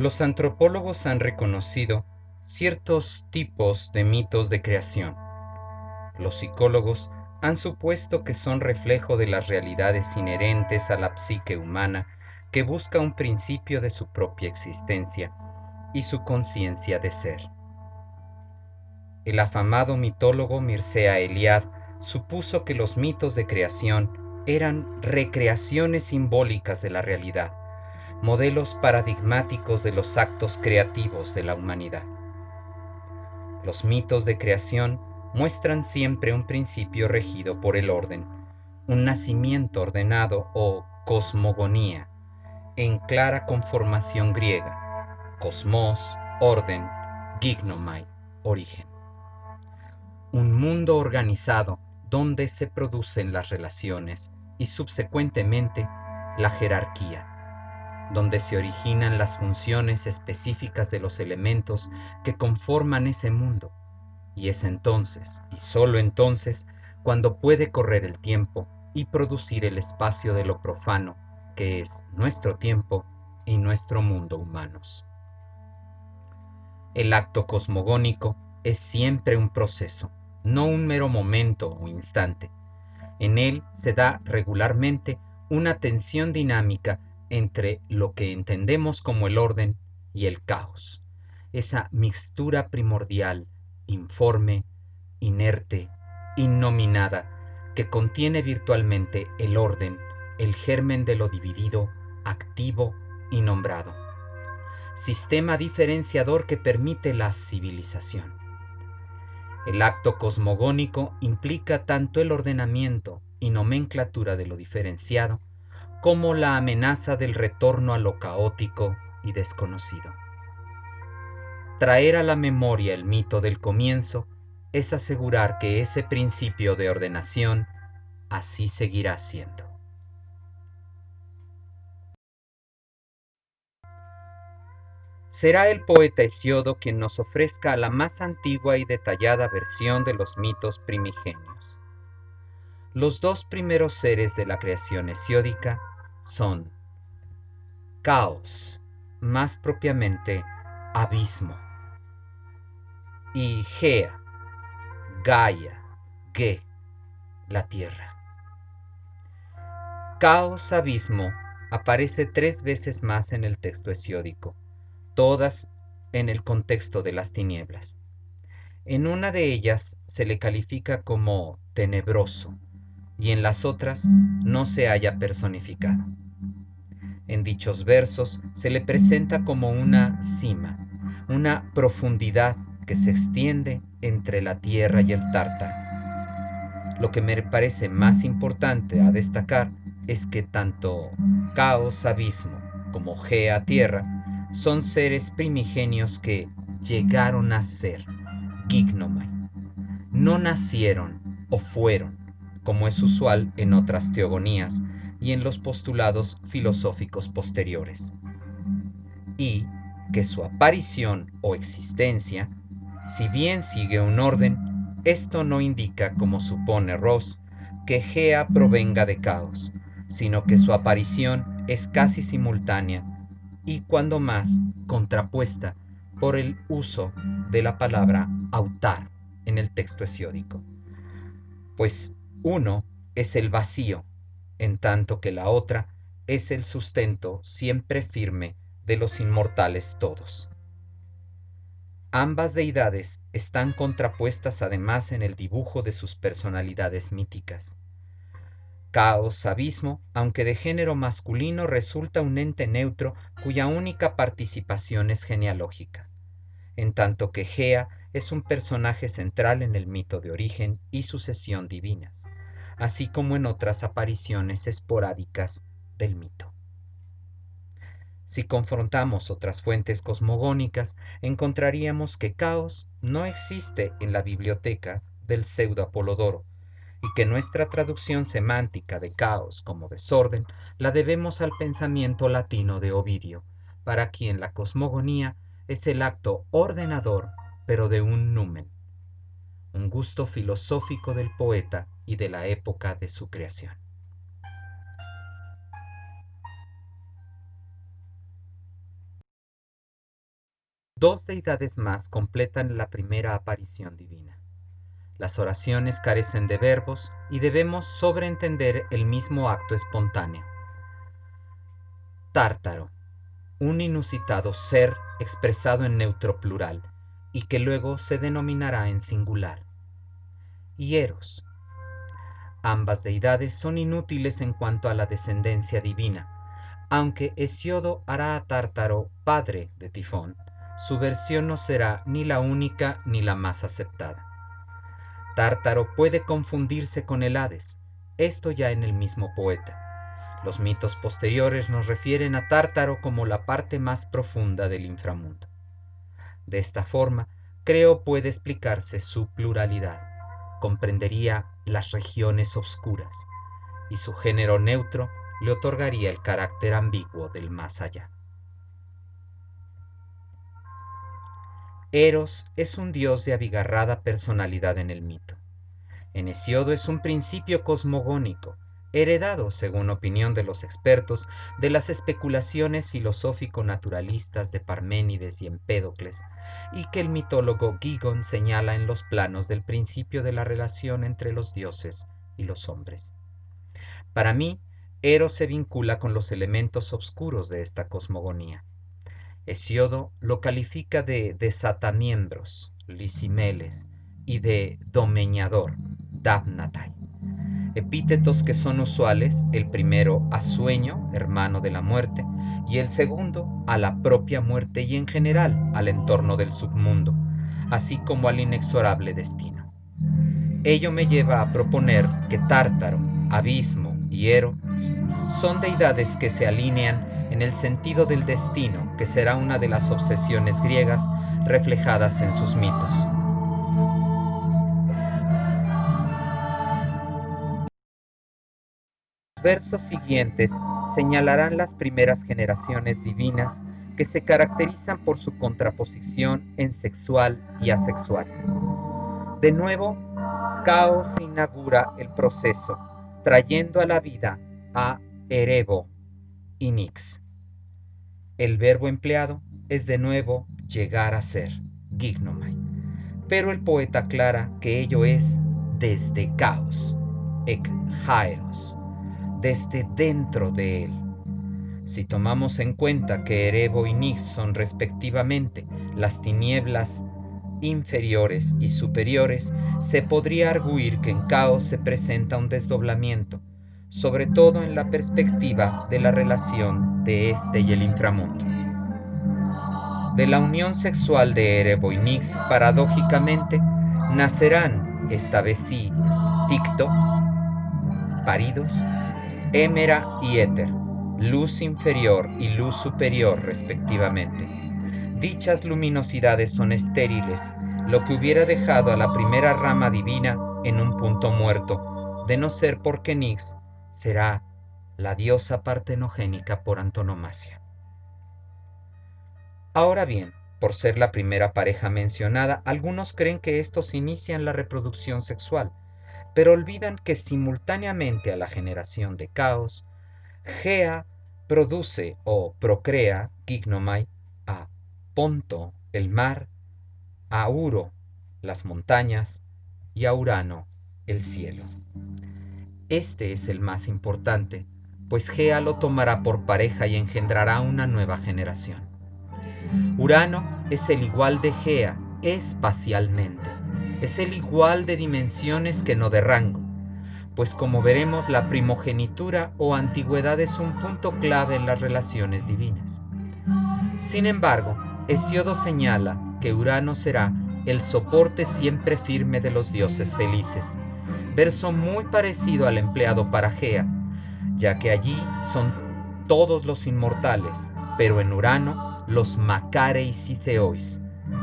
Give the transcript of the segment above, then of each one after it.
Los antropólogos han reconocido ciertos tipos de mitos de creación. Los psicólogos han supuesto que son reflejo de las realidades inherentes a la psique humana que busca un principio de su propia existencia y su conciencia de ser. El afamado mitólogo Mircea Eliade supuso que los mitos de creación eran recreaciones simbólicas de la realidad, modelos paradigmáticos de los actos creativos de la humanidad. Los mitos de creación muestran siempre un principio regido por el orden, un nacimiento ordenado o cosmogonía, en clara conformación griega, cosmos, orden, gignomai, origen. Un mundo organizado donde se producen las relaciones y subsecuentemente la jerarquía, donde se originan las funciones específicas de los elementos que conforman ese mundo, y es entonces, y sólo entonces, cuando puede correr el tiempo y producir el espacio de lo profano, que es nuestro tiempo y nuestro mundo humanos. El acto cosmogónico es siempre un proceso, no un mero momento o instante. En él se da regularmente una tensión dinámica entre lo que entendemos como el orden y el caos, esa mixtura primordial, informe, inerte, innominada, que contiene virtualmente el orden, el germen de lo dividido, activo y nombrado. Sistema diferenciador que permite la civilización. El acto cosmogónico implica tanto el ordenamiento y nomenclatura de lo diferenciado, como la amenaza del retorno a lo caótico y desconocido. Traer a la memoria el mito del comienzo es asegurar que ese principio de ordenación así seguirá siendo. Será el poeta Hesiodo quien nos ofrezca la más antigua y detallada versión de los mitos primigenios. Los dos primeros seres de la creación hesiódica son Caos, más propiamente abismo, y Gea, Gaia, Ge, la tierra. Caos, abismo, aparece 3 veces más en el texto hesiódico, todas en el contexto de las tinieblas. En una de ellas se le califica como tenebroso y en las otras no se halla personificado. En dichos versos se le presenta como una cima, una profundidad que se extiende entre la tierra y el tártaro. Lo que me parece más importante a destacar es que tanto Caos, abismo, como Gea, tierra, son seres primigenios que llegaron a ser, gignomai. No nacieron o fueron, como es usual en otras teogonías y en los postulados filosóficos posteriores. Y que su aparición o existencia, si bien sigue un orden, esto no indica, como supone Ross, que Gea provenga de Caos, sino que su aparición es casi simultánea y cuando más contrapuesta por el uso de la palabra autar en el texto hesiódico. Pues uno es el vacío, en tanto que la otra es el sustento siempre firme de los inmortales todos. Ambas deidades están contrapuestas además en el dibujo de sus personalidades míticas. Caos, abismo, aunque de género masculino, resulta un ente neutro cuya única participación es genealógica, en tanto que Gea es un personaje central en el mito de origen y sucesión divinas, así como en otras apariciones esporádicas del mito. Si confrontamos otras fuentes cosmogónicas, encontraríamos que Caos no existe en la biblioteca del pseudo Apolodoro, y que nuestra traducción semántica de caos como desorden la debemos al pensamiento latino de Ovidio, para quien la cosmogonía es el acto ordenador, pero de un numen, un gusto filosófico del poeta y de la época de su creación. 2 deidades más completan la primera aparición divina. Las oraciones carecen de verbos y debemos sobreentender el mismo acto espontáneo. Tártaro, un inusitado ser expresado en neutro plural y que luego se denominará en singular. Y Eros. Ambas deidades son inútiles en cuanto a la descendencia divina, aunque Hesiodo hará a Tártaro padre de Tifón. Su versión no será ni la única ni la más aceptada. Tártaro puede confundirse con el Hades, esto ya en el mismo poeta. Los mitos posteriores nos refieren a Tártaro como la parte más profunda del inframundo. De esta forma, creo puede explicarse su pluralidad. Comprendería las regiones obscuras, y su género neutro le otorgaría el carácter ambiguo del más allá. Eros es un dios de abigarrada personalidad en el mito. En Hesiodo es un principio cosmogónico, heredado, según opinión de los expertos, de las especulaciones filosófico-naturalistas de Parménides y Empédocles, y que el mitólogo Gígon señala en los planos del principio de la relación entre los dioses y los hombres. Para mí, Eros se vincula con los elementos oscuros de esta cosmogonía. Hesiodo lo califica de desatamiembros, lisimeles, y de domeñador, damnatai. Epítetos que son usuales, el primero a sueño, hermano de la muerte, y el segundo a la propia muerte y en general al entorno del submundo, así como al inexorable destino. Ello me lleva a proponer que Tártaro, Abismo y Eros son deidades que se alinean en el sentido del destino, que será una de las obsesiones griegas reflejadas en sus mitos. Los versos siguientes señalarán las primeras generaciones divinas que se caracterizan por su contraposición en sexual y asexual. De nuevo, Caos inaugura el proceso, trayendo a la vida a Erebo y Nix. El verbo empleado es de nuevo llegar a ser, gignomai, pero el poeta aclara que ello es desde Caos, ek haeros, desde dentro de él. Si tomamos en cuenta que Erebo y Nix son respectivamente las tinieblas inferiores y superiores, se podría arguir que en Caos se presenta un desdoblamiento, sobre todo en la perspectiva de la relación de este y el inframundo. De la unión sexual de Erebo y Nix, paradójicamente, nacerán, esta vez sí, Ticto, paridos, Hémera y Éter, luz inferior y luz superior respectivamente. Dichas luminosidades son estériles, lo que hubiera dejado a la primera rama divina en un punto muerto, de no ser porque Nix será la diosa partenogénica por antonomasia. Ahora bien, por ser la primera pareja mencionada, algunos creen que estos inician la reproducción sexual, pero olvidan que simultáneamente a la generación de Caos, Gea produce o procrea, gignomai, a Ponto, el mar, a Uro, las montañas, y a Urano, el cielo. Este es el más importante, pues Gea lo tomará por pareja y engendrará una nueva generación. Urano es el igual de Gea espacialmente, es el igual de dimensiones que no de rango, pues como veremos la primogenitura o antigüedad es un punto clave en las relaciones divinas. Sin embargo, Hesiodo señala que Urano será el soporte siempre firme de los dioses felices, verso muy parecido al empleado para Gea, ya que allí son todos los inmortales, pero en Urano los Macareis y Theois,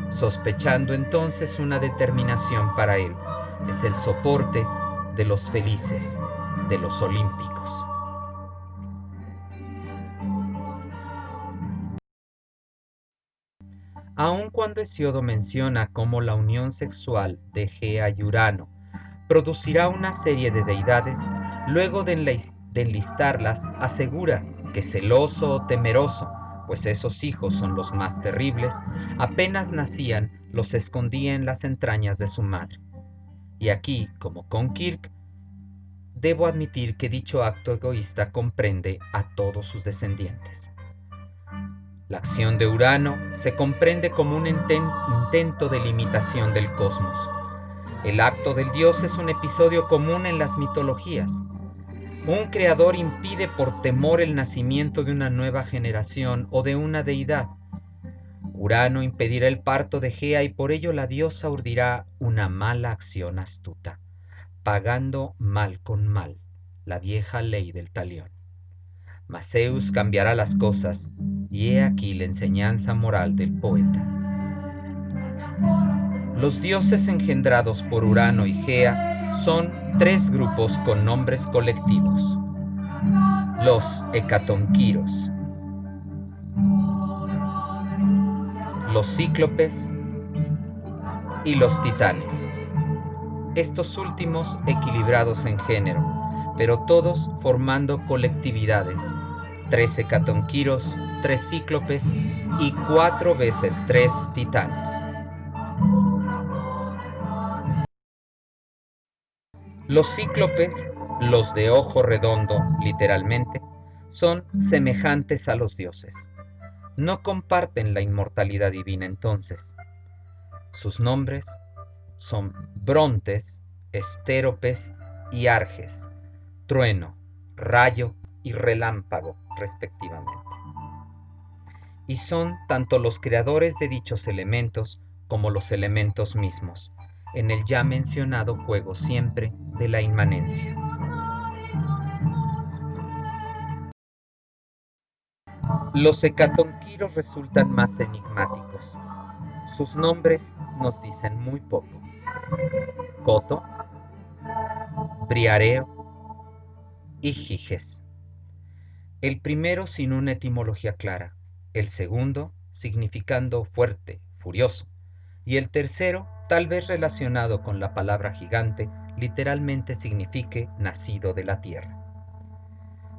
sospechando entonces una determinación para él, es el soporte de los felices, de los olímpicos. Aun cuando Hesiodo menciona cómo la unión sexual de Gea y Urano producirá una serie de deidades, luego de enlistarlas asegura que celoso o temeroso, pues esos hijos son los más terribles, apenas nacían los escondía en las entrañas de su madre. Y aquí, como con Kirk, debo admitir que dicho acto egoísta comprende a todos sus descendientes. La acción de Urano se comprende como un intento de limitación del cosmos. El acto del dios es un episodio común en las mitologías. Un creador impide por temor el nacimiento de una nueva generación o de una deidad. Urano impedirá el parto de Gea y por ello la diosa urdirá una mala acción astuta, pagando mal con mal, la vieja ley del talión. Mas Zeus cambiará las cosas, y he aquí la enseñanza moral del poeta. Los dioses engendrados por Urano y Gea son tres grupos con nombres colectivos: los hecatonquiros, los cíclopes y los titanes. Estos últimos equilibrados en género, pero todos formando colectividades: 3 hecatonquiros, 3 cíclopes y 4 veces 3 titanes. Los cíclopes, los de ojo redondo, literalmente, son semejantes a los dioses. No comparten la inmortalidad divina entonces. Sus nombres son Brontes, Estéropes y Arges, trueno, rayo y relámpago, respectivamente. Y son tanto los creadores de dichos elementos como los elementos mismos, en el ya mencionado juego siempre de la inmanencia. Los hecatonquiros resultan más enigmáticos. Sus nombres nos dicen muy poco: Coto, Briareo y Giges. El primero sin una etimología clara, el segundo significando fuerte, furioso, y el tercero, tal vez relacionado con la palabra gigante, literalmente signifique nacido de la tierra.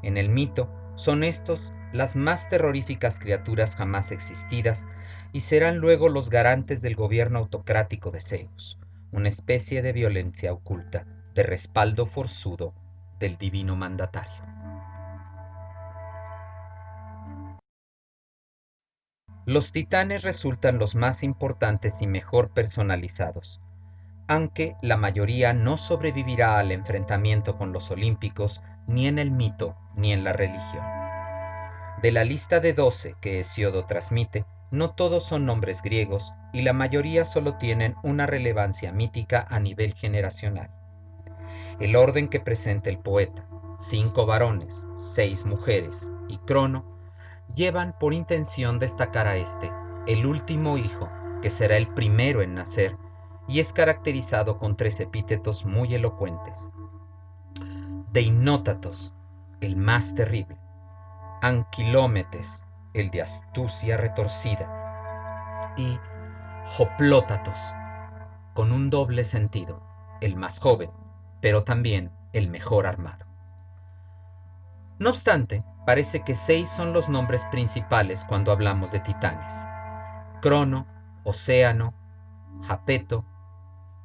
En el mito, son estos las más terroríficas criaturas jamás existidas y serán luego los garantes del gobierno autocrático de Zeus, una especie de violencia oculta, de respaldo forzudo del divino mandatario. Los titanes resultan los más importantes y mejor personalizados, aunque la mayoría no sobrevivirá al enfrentamiento con los olímpicos ni en el mito ni en la religión. De la lista de 12 que Hesíodo transmite, no todos son nombres griegos y la mayoría solo tienen una relevancia mítica a nivel generacional. El orden que presenta el poeta, 5 varones, 6 mujeres y Crono, llevan por intención destacar a este, el último hijo, que será el primero en nacer, y es caracterizado con 3 epítetos muy elocuentes: Deinótatos, el más terrible; Anquilómetes, el de astucia retorcida; y Hoplótatos, con un doble sentido, el más joven, pero también el mejor armado. No obstante, parece que 6 son los nombres principales cuando hablamos de titanes: Crono, Océano, Japeto,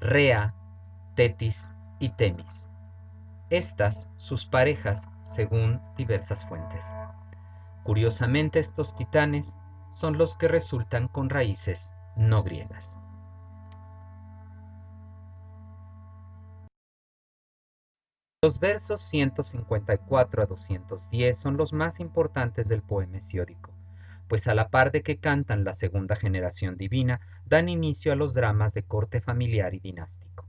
Rea, Tetis y Temis. Estas sus parejas según diversas fuentes. Curiosamente, estos titanes son los que resultan con raíces no griegas. Los versos 154 a 210 son los más importantes del poema hesiódico, pues a la par de que cantan la segunda generación divina, dan inicio a los dramas de corte familiar y dinástico.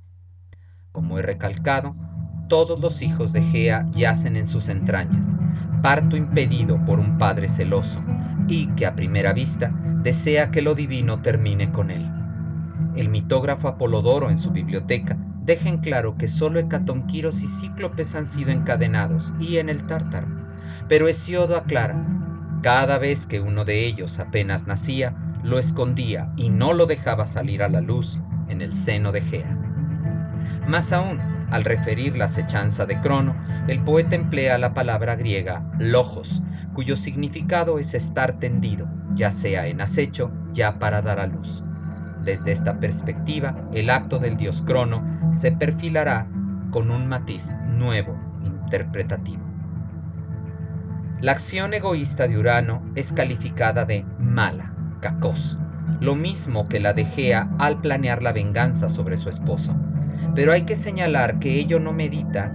Como he recalcado, todos los hijos de Gea yacen en sus entrañas, parto impedido por un padre celoso, y que a primera vista desea que lo divino termine con él. El mitógrafo Apolodoro en su biblioteca deja en claro que solo hecatonquiros y cíclopes han sido encadenados, y en el Tártaro, pero Hesíodo aclara: cada vez que uno de ellos apenas nacía, lo escondía y no lo dejaba salir a la luz en el seno de Gea. Más aún, al referir la acechanza de Crono, el poeta emplea la palabra griega logos, cuyo significado es estar tendido, ya sea en acecho, ya para dar a luz. Desde esta perspectiva, el acto del dios Crono se perfilará con un matiz nuevo, interpretativo. La acción egoísta de Urano es calificada de mala, kakos, lo mismo que la de Gea al planear la venganza sobre su esposo. Pero hay que señalar que ello no medita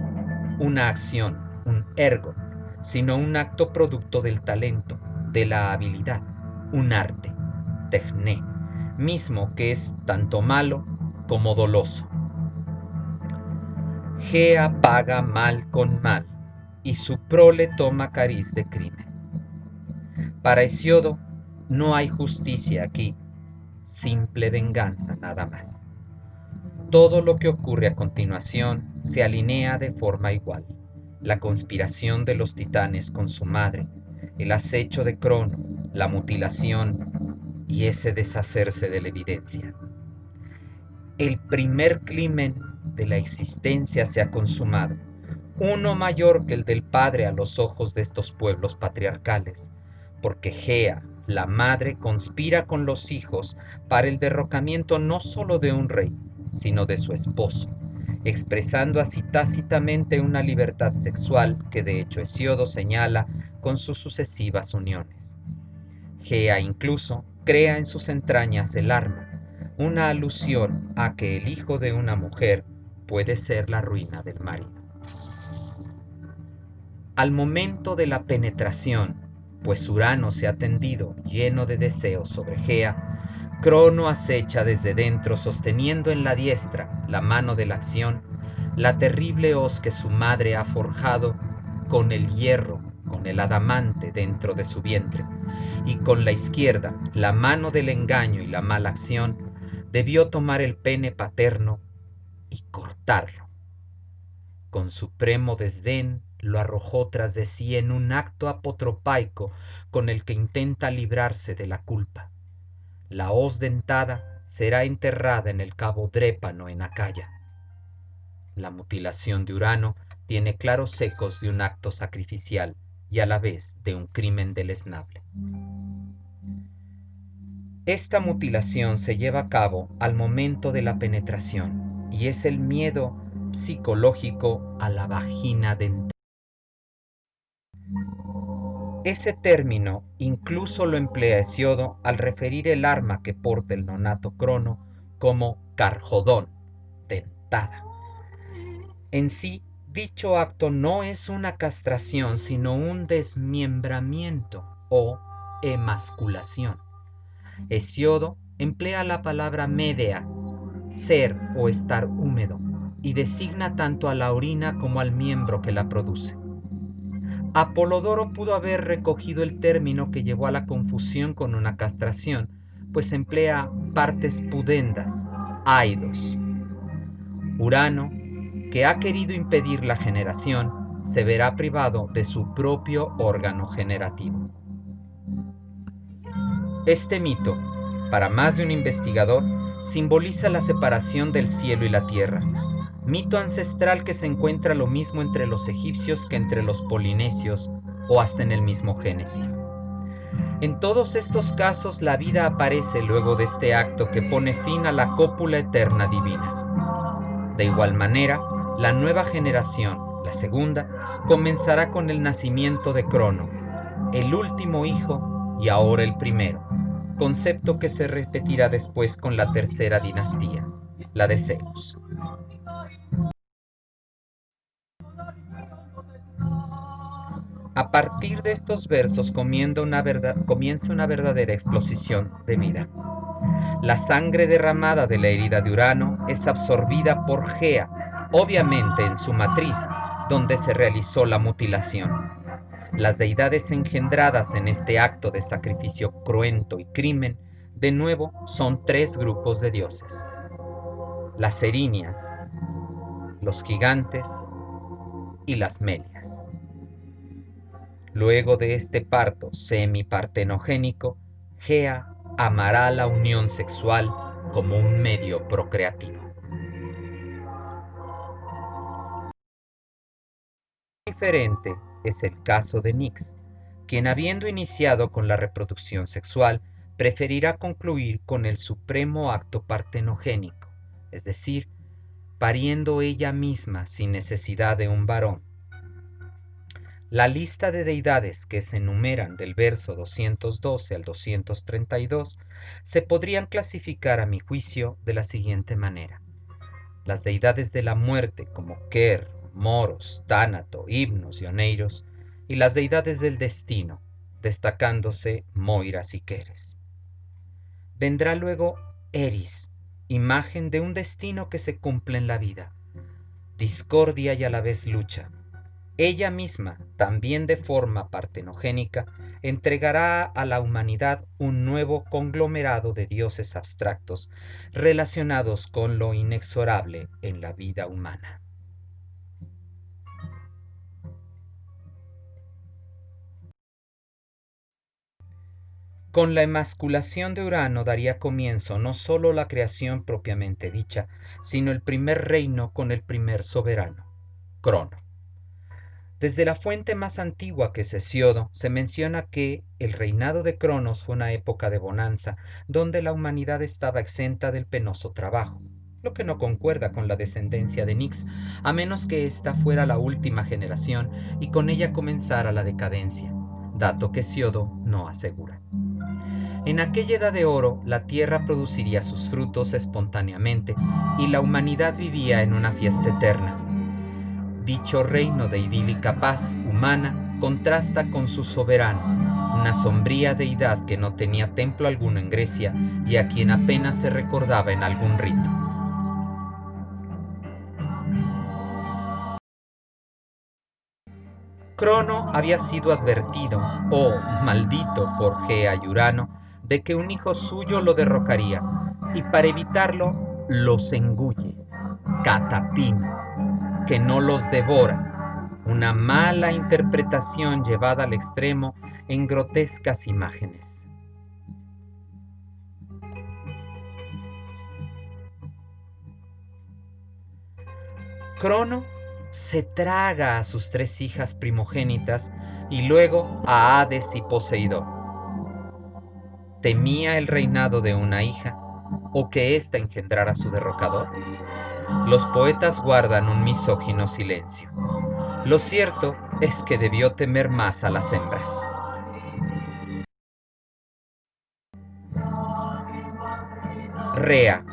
una acción, un ergo, sino un acto producto del talento, de la habilidad, un arte, techné, mismo que es tanto malo como doloso. Gea paga mal con mal, y su prole toma cariz de crimen. Para Hesiodo no hay justicia aquí, simple venganza nada más. Todo lo que ocurre a continuación se alinea de forma igual. La conspiración de los titanes con su madre, el acecho de Crono, la mutilación y ese deshacerse de la evidencia. El primer crimen de la existencia se ha consumado, uno mayor que el del padre a los ojos de estos pueblos patriarcales, porque Gea, la madre, conspira con los hijos para el derrocamiento no solo de un rey, sino de su esposo, expresando así tácitamente una libertad sexual que de hecho Hesiodo señala con sus sucesivas uniones. Gea incluso crea en sus entrañas el arma, una alusión a que el hijo de una mujer puede ser la ruina del marido. Al momento de la penetración, pues Urano se ha tendido lleno de deseos sobre Gea, Crono acecha desde dentro sosteniendo en la diestra, la mano de la acción, la terrible hoz que su madre ha forjado con el hierro, con el adamante dentro de su vientre, y con la izquierda, la mano del engaño y la mala acción, debió tomar el pene paterno y cortarlo. Con supremo desdén lo arrojó tras de sí en un acto apotropaico con el que intenta librarse de la culpa. La hoz dentada será enterrada en el cabo Drépano en Acaya. La mutilación de Urano tiene claros ecos de un acto sacrificial y a la vez de un crimen deleznable. Esta mutilación se lleva a cabo al momento de la penetración y es el miedo psicológico a la vagina dentada. Ese término incluso lo emplea Hesiodo al referir el arma que porta el nonato Crono como carjodón, dentada. En sí, dicho acto no es una castración, sino un desmembramiento o emasculación. Hesiodo emplea la palabra médea, ser o estar húmedo, y designa tanto a la orina como al miembro que la produce. Apolodoro pudo haber recogido el término que llevó a la confusión con una castración, pues emplea partes pudendas, aidos. Urano, que ha querido impedir la generación, se verá privado de su propio órgano generativo. Este mito, para más de un investigador, simboliza la separación del cielo y la tierra, mito ancestral que se encuentra lo mismo entre los egipcios que entre los polinesios o hasta en el mismo Génesis. En todos estos casos la vida aparece luego de este acto que pone fin a la cópula eterna divina. De igual manera, la nueva generación, la segunda, comenzará con el nacimiento de Crono, el último hijo y ahora el primero, concepto que se repetirá después con la tercera dinastía, la de Zeus. A partir de estos versos comienza una verdadera explosión de vida. La sangre derramada de la herida de Urano es absorbida por Gea, obviamente en su matriz, donde se realizó la mutilación. Las deidades engendradas en este acto de sacrificio cruento y crimen, de nuevo, son tres grupos de dioses: las erinias, los gigantes y las melias. Luego de este parto semipartenogénico, Gea amará la unión sexual como un medio procreativo. Diferente es el caso de Nix, quien habiendo iniciado con la reproducción sexual, preferirá concluir con el supremo acto partenogénico, es decir, pariendo ella misma sin necesidad de un varón. La lista de deidades que se enumeran del verso 212 al 232 se podrían clasificar a mi juicio de la siguiente manera. Las deidades de la muerte como Ker, Moros, Tánato, Himnos y Oneiros, y las deidades del destino, destacándose Moiras y Keres. Vendrá luego Eris, imagen de un destino que se cumple en la vida, discordia y a la vez lucha. Ella misma, también de forma partenogénica, entregará a la humanidad un nuevo conglomerado de dioses abstractos relacionados con lo inexorable en la vida humana. Con la emasculación de Urano daría comienzo no solo la creación propiamente dicha, sino el primer reino con el primer soberano, Crono. Desde la fuente más antigua que es Hesiodo, se menciona que el reinado de Cronos fue una época de bonanza, donde la humanidad estaba exenta del penoso trabajo, lo que no concuerda con la descendencia de Nix, a menos que ésta fuera la última generación y con ella comenzara la decadencia, dato que Hesiodo no asegura. En aquella edad de oro, la tierra produciría sus frutos espontáneamente y la humanidad vivía en una fiesta eterna. Dicho reino de idílica paz humana contrasta con su soberano, una sombría deidad que no tenía templo alguno en Grecia y a quien apenas se recordaba en algún rito. Crono había sido advertido, maldito por Gea y Urano, de que un hijo suyo lo derrocaría, y para evitarlo los engulle, catapino, que no los devora, una mala interpretación llevada al extremo en grotescas imágenes. Crono se traga a sus 3 hijas primogénitas y luego a Hades y Poseidón. ¿Temía el reinado de una hija o que ésta engendrara su derrocador? Los poetas guardan un misógino silencio. Lo cierto es que debió temer más a las hembras. Rea,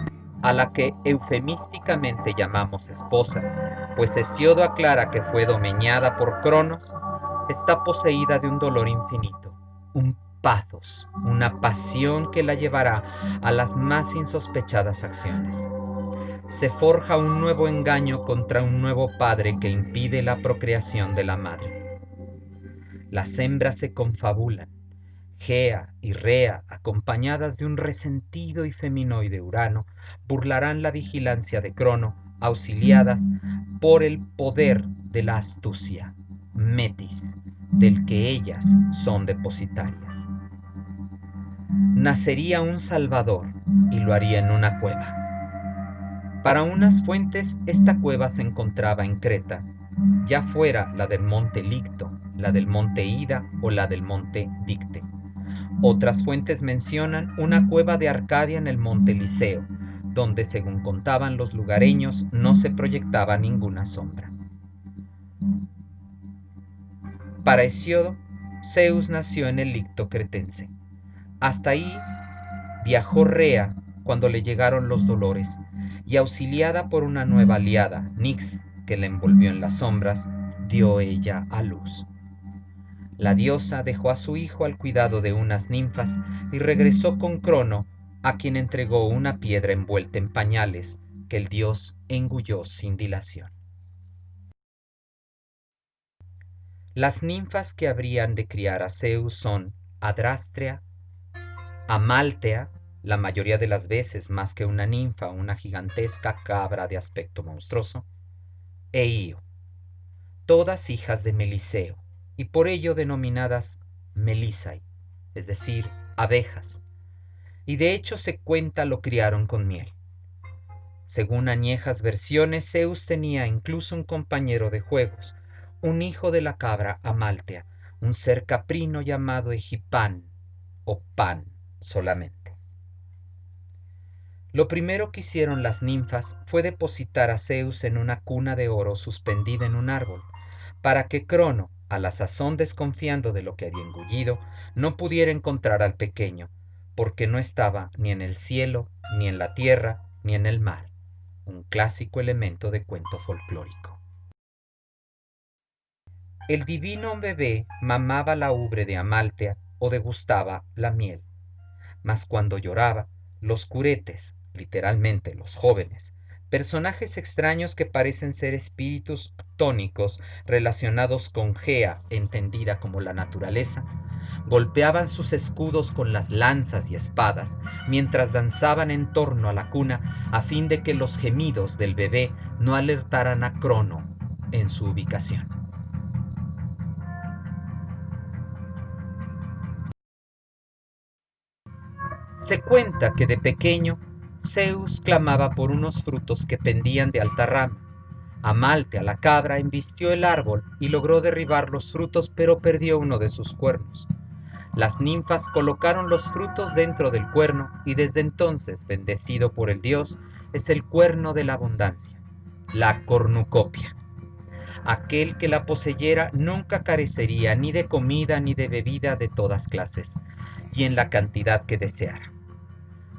a la que eufemísticamente llamamos esposa, pues Hesiodo aclara que fue domeñada por Cronos, está poseída de un dolor infinito, un pathos, una pasión que la llevará a las más insospechadas acciones. Se forja un nuevo engaño contra un nuevo padre que impide la procreación de la madre. Las hembras se confabulan. Gea y Rea, acompañadas de un resentido y feminoide Urano, burlarán la vigilancia de Crono, auxiliadas por el poder de la astucia, Metis, del que ellas son depositarias. Nacería un Salvador y lo haría en una cueva. Para unas fuentes, esta cueva se encontraba en Creta, ya fuera la del monte Licto, la del monte Ida o la del monte Dicte. Otras fuentes mencionan una cueva de Arcadia en el monte Liceo, donde, según contaban los lugareños, no se proyectaba ninguna sombra. Para Hesiodo, Zeus nació en el Licto cretense. Hasta ahí viajó Rea cuando le llegaron los dolores, y auxiliada por una nueva aliada, Nix, que la envolvió en las sombras, dio ella a luz. La diosa dejó a su hijo al cuidado de unas ninfas y regresó con Crono, a quien entregó una piedra envuelta en pañales que el dios engulló sin dilación. Las ninfas que habrían de criar a Zeus son Adrastrea, Amaltea, la mayoría de las veces más que una ninfa, una gigantesca cabra de aspecto monstruoso, e Io, todas hijas de Meliseo, y por ello denominadas Melisai, es decir, abejas, y de hecho se cuenta lo criaron con miel. Según añejas versiones, Zeus tenía incluso un compañero de juegos, un hijo de la cabra Amaltea, un ser caprino llamado Egipán o Pan solamente. Lo primero que hicieron las ninfas fue depositar a Zeus en una cuna de oro suspendida en un árbol, para que Crono, a la sazón desconfiando de lo que había engullido, no pudiera encontrar al pequeño, porque no estaba ni en el cielo, ni en la tierra, ni en el mar, un clásico elemento de cuento folclórico. El divino bebé mamaba la ubre de Amaltea o degustaba la miel, mas cuando lloraba, los curetes, literalmente los jóvenes, personajes extraños que parecen ser espíritus tónicos relacionados con Gea, entendida como la naturaleza, golpeaban sus escudos con las lanzas y espadas, mientras danzaban en torno a la cuna a fin de que los gemidos del bebé no alertaran a Crono en su ubicación. Se cuenta que de pequeño Zeus clamaba por unos frutos que pendían de alta rama. Amaltea, la cabra, embistió el árbol y logró derribar los frutos, pero perdió uno de sus cuernos. Las ninfas colocaron los frutos dentro del cuerno y desde entonces, bendecido por el dios, es el cuerno de la abundancia, la cornucopia. Aquel que la poseyera nunca carecería ni de comida ni de bebida de todas clases, y en la cantidad que deseara.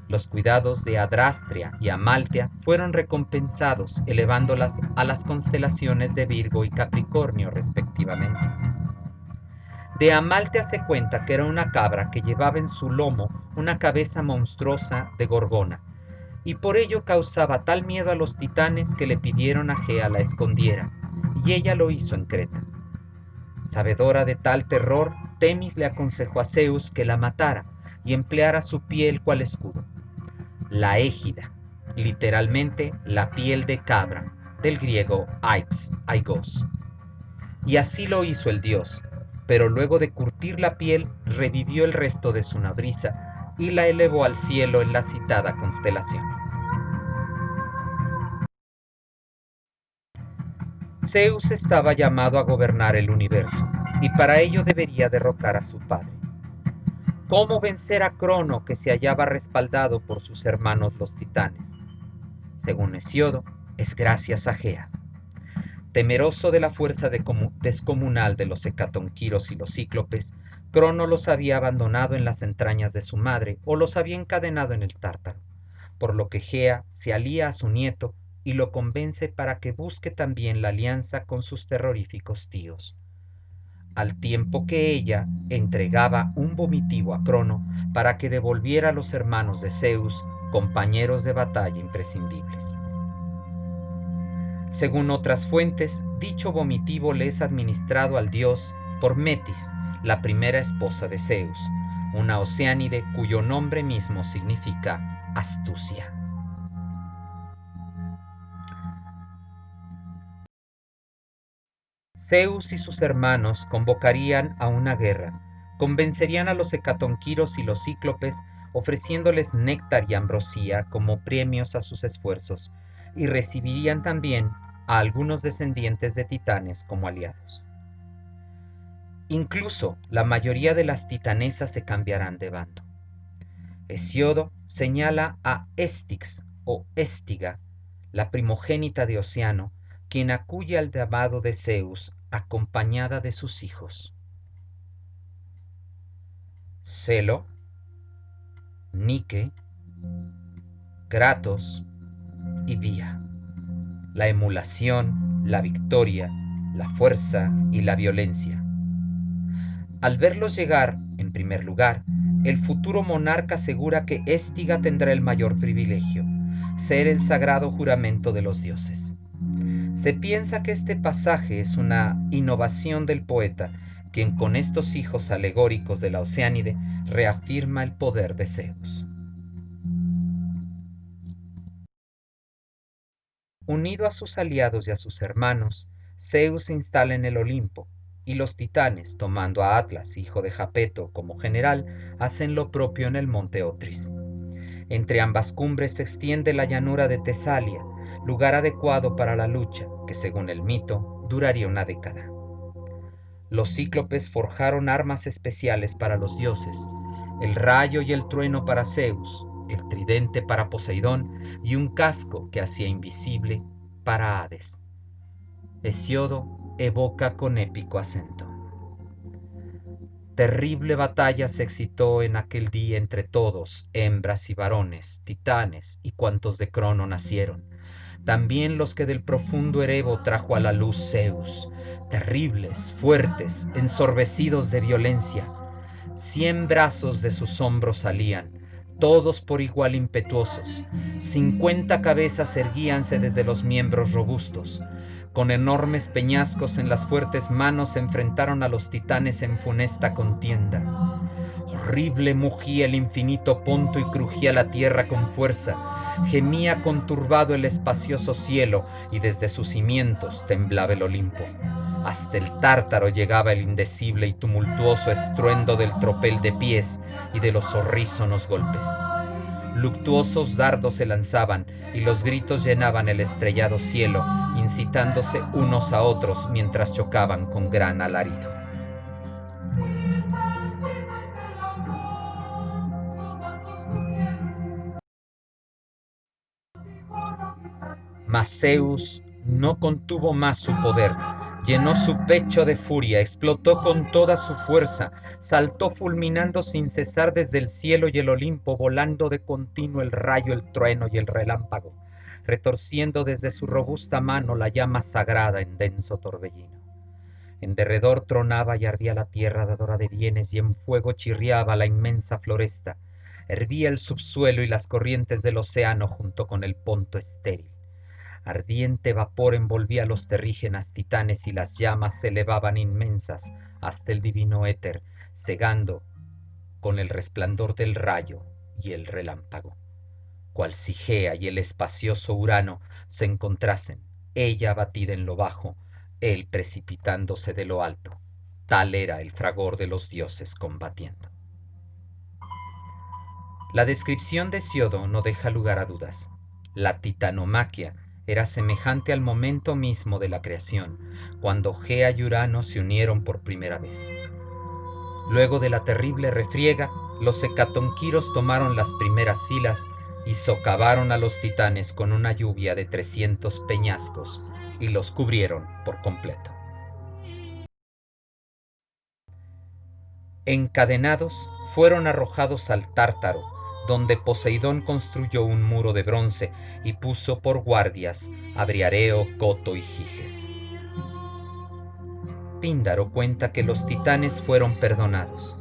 Los cuidados de Adrastria y Amaltea fueron recompensados elevándolas a las constelaciones de Virgo y Capricornio respectivamente. De Amaltea se cuenta que era una cabra que llevaba en su lomo una cabeza monstruosa de gorgona, y por ello causaba tal miedo a los titanes que le pidieron a Gea la escondiera, y ella lo hizo en Creta. Sabedora de tal terror, Temis le aconsejó a Zeus que la matara y empleara su piel cual escudo. La égida, literalmente la piel de cabra, del griego aigos. Y así lo hizo el dios, pero luego de curtir la piel, revivió el resto de su nodriza y la elevó al cielo en la citada constelación. Zeus estaba llamado a gobernar el universo, y para ello debería derrocar a su padre. ¿Cómo vencer a Crono, que se hallaba respaldado por sus hermanos los titanes? Según Hesiodo, es gracias a Gea. Temeroso de la fuerza descomunal de los hecatonquiros y los cíclopes, Crono los había abandonado en las entrañas de su madre o los había encadenado en el Tártaro, por lo que Gea se alía a su nieto y lo convence para que busque también la alianza con sus terroríficos tíos, al tiempo que ella entregaba un vomitivo a Crono para que devolviera a los hermanos de Zeus, compañeros de batalla imprescindibles. Según otras fuentes, dicho vomitivo le es administrado al dios por Metis, la primera esposa de Zeus, una oceánide cuyo nombre mismo significa astucia. Zeus y sus hermanos convocarían a una guerra, convencerían a los hecatonquiros y los cíclopes ofreciéndoles néctar y ambrosía como premios a sus esfuerzos, y recibirían también a algunos descendientes de titanes como aliados. Incluso la mayoría de las titanesas se cambiarán de bando. Hesiodo señala a Estix o Éstiga, la primogénita de Oceano, quien acude al llamado de Zeus acompañada de sus hijos. Celo, Nike, Kratos y Día. La emulación, la victoria, la fuerza y la violencia. Al verlos llegar, en primer lugar, el futuro monarca asegura que Éstiga tendrá el mayor privilegio, ser el sagrado juramento de los dioses. Se piensa que este pasaje es una innovación del poeta, quien con estos hijos alegóricos de la Oceánide reafirma el poder de Zeus. Unido a sus aliados y a sus hermanos, Zeus se instala en el Olimpo, y los titanes, tomando a Atlas, hijo de Japeto, como general, hacen lo propio en el monte Otris. Entre ambas cumbres se extiende la llanura de Tesalia, lugar adecuado para la lucha, que según el mito, duraría una década. Los cíclopes forjaron armas especiales para los dioses, el rayo y el trueno para Zeus, el tridente para Poseidón y un casco que hacía invisible para Hades. Hesíodo evoca con épico acento. Terrible batalla se excitó en aquel día entre todos, hembras y varones, titanes y cuantos de Crono nacieron. También los que del profundo Erebo trajo a la luz Zeus, terribles, fuertes, ensorbecidos de violencia. 100 brazos de sus hombros salían, todos por igual impetuosos. 50 cabezas erguíanse desde los miembros robustos. Con enormes peñascos en las fuertes manos se enfrentaron a los titanes en funesta contienda. Horrible mugía el infinito Ponto y crujía la tierra con fuerza. Gemía conturbado el espacioso cielo y desde sus cimientos temblaba el Olimpo. Hasta el Tártaro llegaba el indecible y tumultuoso estruendo del tropel de pies y de los horrísonos golpes. Luctuosos dardos se lanzaban y los gritos llenaban el estrellado cielo, incitándose unos a otros mientras chocaban con gran alarido. Mas Zeus no contuvo más su poder, llenó su pecho de furia, explotó con toda su fuerza, saltó fulminando sin cesar desde el cielo y el Olimpo, volando de continuo el rayo, el trueno y el relámpago, retorciendo desde su robusta mano la llama sagrada en denso torbellino. En derredor tronaba y ardía la tierra dadora de bienes y en fuego chirriaba la inmensa floresta, hervía el subsuelo y las corrientes del océano junto con el Ponto estéril. Ardiente vapor envolvía los terrígenas titanes y las llamas se elevaban inmensas hasta el divino éter, cegando con el resplandor del rayo y el relámpago. Cual si Gea y el espacioso Urano se encontrasen, ella abatida en lo bajo, él precipitándose de lo alto. Tal era el fragor de los dioses combatiendo. La descripción de Hesíodo no deja lugar a dudas. La titanomaquia era semejante al momento mismo de la creación, cuando Gea y Urano se unieron por primera vez. Luego de la terrible refriega, los hecatonquiros tomaron las primeras filas y socavaron a los titanes con una lluvia de 300 peñascos y los cubrieron por completo. Encadenados, fueron arrojados al Tártaro, donde Poseidón construyó un muro de bronce y puso por guardias a Briareo, Coto y Giges. Píndaro cuenta que los titanes fueron perdonados.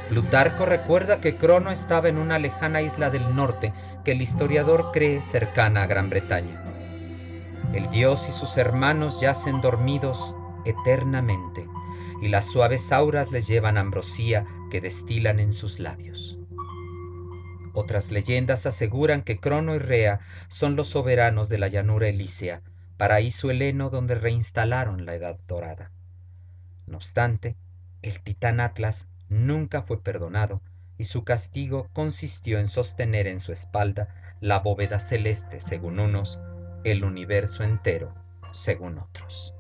Plutarco recuerda que Crono estaba en una lejana isla del norte que el historiador cree cercana a Gran Bretaña. El dios y sus hermanos yacen dormidos eternamente, y las suaves auras les llevan ambrosía que destilan en sus labios. Otras leyendas aseguran que Crono y Rea son los soberanos de la llanura elísea, paraíso heleno donde reinstalaron la Edad Dorada. No obstante, el titán Atlas nunca fue perdonado y su castigo consistió en sostener en su espalda la bóveda celeste según unos, el universo entero según otros.